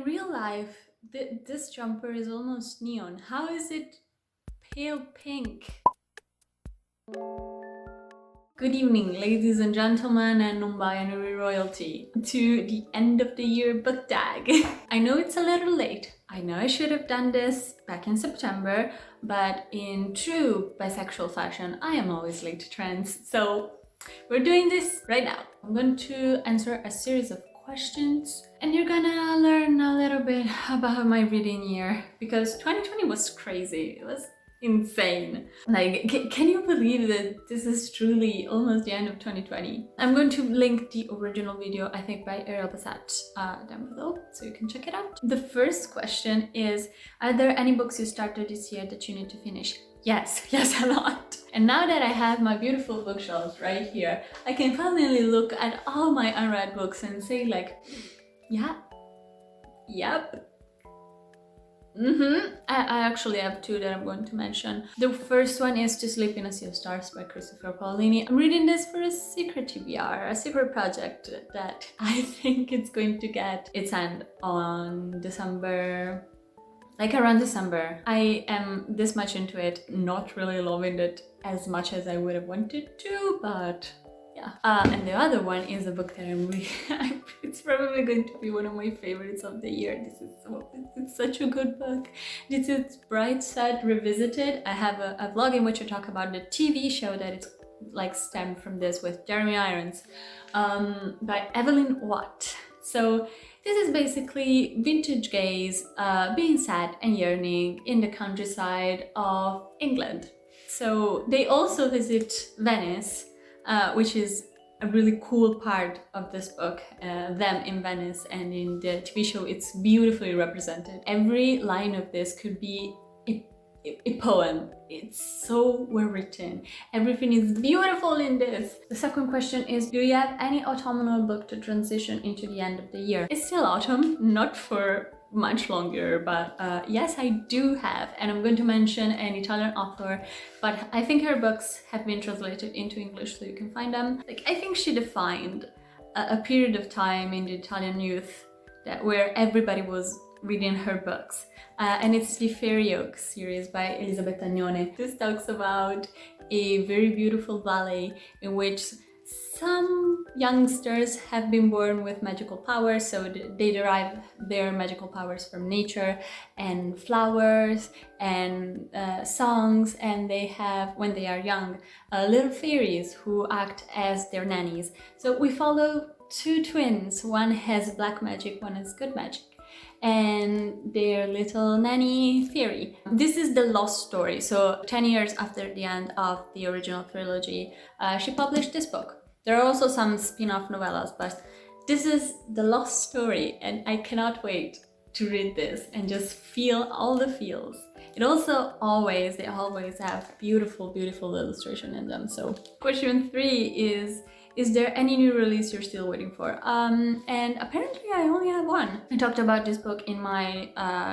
in real life, this jumper is almost neon. How is it pale pink? Good evening, ladies and gentlemen and non-binary royalty, to the end of the year book tag. I know it's a little late. I know I should have done this back in September, but in true bisexual fashion, I am always late to trends. So we're doing this right now. I'm going to answer a series of questions and you're gonna learn a little bit about my reading year, because 2020 was crazy. It was insane. Like, can you believe that this is truly almost the end of 2020? I'm going to link the original video, I think by Ariel Bassat, down below, so you can check it out. The first question is, are there any books you started this year that you need to finish? Yes, a lot. And now that I have my beautiful bookshelves right here, I can finally look at all my unread books and say like, yeah, yep. I actually have two that I'm going to mention. The first one is To Sleep in a Sea of Stars by Christopher Paolini. I'm reading this for a secret TBR, a secret project that I think it's going to get its end on December, like around December. I am this much into it, not really loving it as much as I would have wanted to, but yeah. And the other one is a book that I'm really, it's probably going to be one of my favorites of the year. It's such a good book. This is Bright Side Revisited. I have a vlog in which I talk about the TV show that it's like stemmed from this with Jeremy Irons, by Evelyn Watt. So this is basically vintage gays being sad and yearning in the countryside of England. So they also visit Venice, which is a really cool part of this book, them in Venice, and in the TV show it's beautifully represented. Every line of this could be a poem. It's so well written. Everything is beautiful in this. The second question is, do you have any autumnal book to transition into the end of the year? It's still autumn, not for much longer, but yes, I do have, and I'm going to mention an Italian author, but I think her books have been translated into English, so you can find them. Like, I think she defined a period of time in the Italian youth where everybody was reading her books, and it's the Fairy Oak series by Elisabetta Agnone. This talks about a very beautiful valley in which some youngsters have been born with magical powers, so they derive their magical powers from nature and flowers and songs, and they have, when they are young, little fairies who act as their nannies. So we follow two twins, one has black magic, one has good magic, and their little nanny fairy. This is the lost story, so 10 years after the end of the original trilogy, she published this book. There are also some spin-off novellas, but this is the lost story, and I cannot wait to read this and just feel all the feels. It also they always have beautiful illustration in them. So question 3 is there any new release you're still waiting for? And apparently I only have one. I talked about this book in my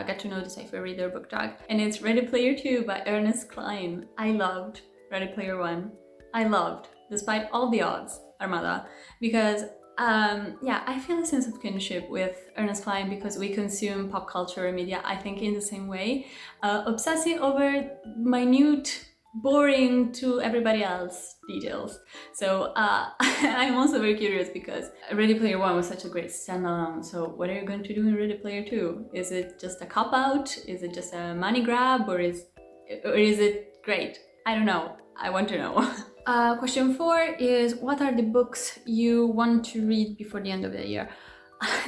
Get to Know the Cypher Reader book tag, and it's Ready Player 2 by Ernest Cline. I loved Ready Player 1. I loved, despite all the odds, Armada, because yeah, I feel a sense of kinship with Ernest Cline because we consume pop culture and media, I think, in the same way, obsessing over minute, boring to everybody else details. So I'm also very curious because Ready Player 1 was such a great standalone. So what are you going to do in Ready Player 2? Is it just a cop-out? Is it just a money grab? Or is it great? I don't know. I want to know. Question 4 is, what are the books you want to read before the end of the year?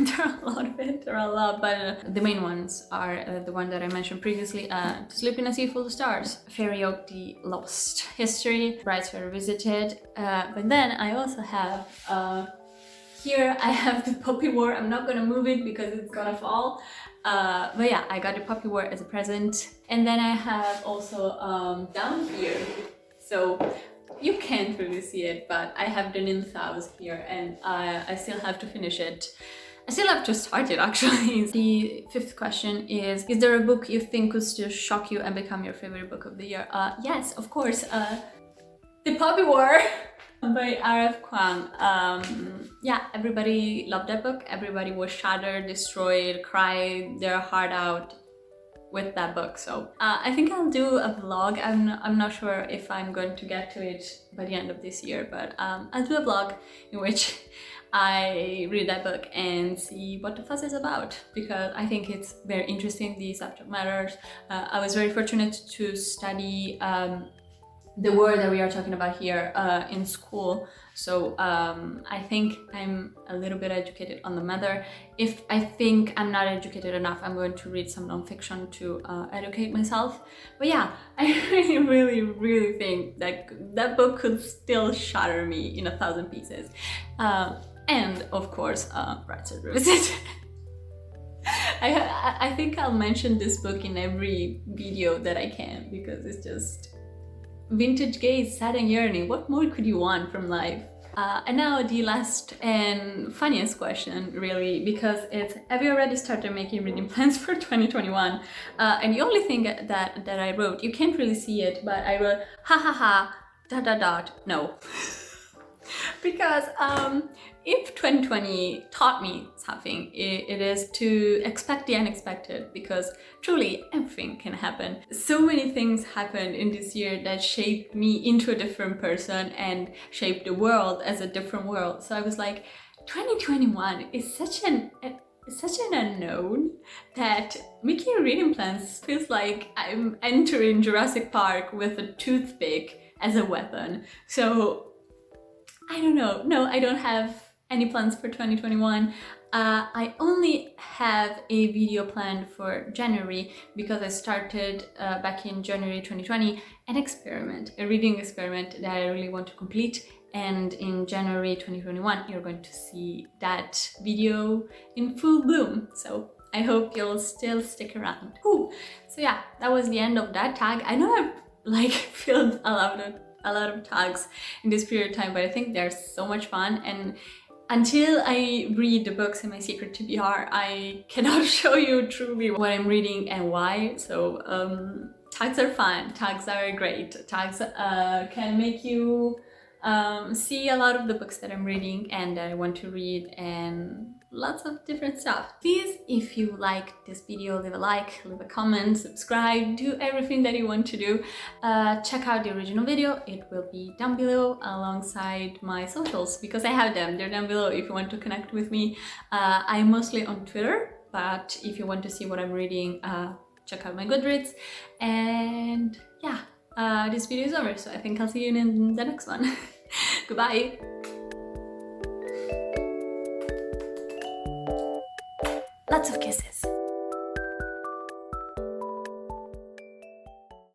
There are a lot, but the main ones are the one that I mentioned previously, To Sleep in a Sea Full of Stars, Fairy Oak, The Lost History, Bright Side Revisited, but then I also have, here I have the Poppy War. I'm not gonna move it because it's gonna fall, but yeah, I got the Poppy War as a present. And then I have also down here, so you can't really see it, but I have the Nilthaus here, and I still have to finish it. I still have to start it, actually. The 5th question is there a book you think could still shock you and become your favorite book of the year? Yes, of course. The Poppy War. by R.F. Kuang. Yeah, everybody loved that book. Everybody was shattered, destroyed, cried their heart out with that book. So I think I'll do a vlog. I'm not sure if I'm going to get to it by the end of this year, but I'll do a vlog in which I read that book and see what the fuss is about, because I think it's very interesting, the subject matters. I was very fortunate to study the word that we are talking about here in school, so I think I'm a little bit educated on the matter. If I think I'm not educated enough, I'm going to read some non-fiction to educate myself. But yeah, I really think that that book could still shatter me in 1,000 pieces. And of course, Right Side Revisit. I think I'll mention this book in every video that I can, because it's just vintage gaze, sad and yearning. What more could you want from life? And now the last and funniest question, really, because it's, have you already started making reading plans for 2021? And the only thing that I wrote, you can't really see it, but I wrote ha ha ha dot dot dot no. Because if 2020 taught me something, it is to expect the unexpected, because truly everything can happen. So many things happened in this year that shaped me into a different person and shaped the world as a different world. So I was like, 2021 is such an unknown that making reading plans feels like I'm entering Jurassic Park with a toothpick as a weapon. So I don't know. No, I don't have any plans for 2021. I only have a video planned for January, because I started back in January 2020 an experiment, a reading experiment that I really want to complete. And in January 2021, you're going to see that video in full bloom. So I hope you'll still stick around. Ooh. So yeah, that was the end of that tag. I know I've like filled a lot of tags in this period of time, but I think they're so much fun, and until I read the books in my secret TBR, I cannot show you truly what I'm reading and why. So tags are fun, tags are great, tags can make you see a lot of the books that I'm reading and that I want to read, and lots of different stuff. Please, if you like this video, leave a like, leave a comment, subscribe, do everything that you want to do. Check out the original video, it will be down below alongside my socials, because I have them, they're down below if you want to connect with me. I'm mostly on Twitter, but if you want to see what I'm reading, check out my Goodreads. And yeah, this video is over, so I think I'll see you in the next one. Goodbye! Lots of kisses.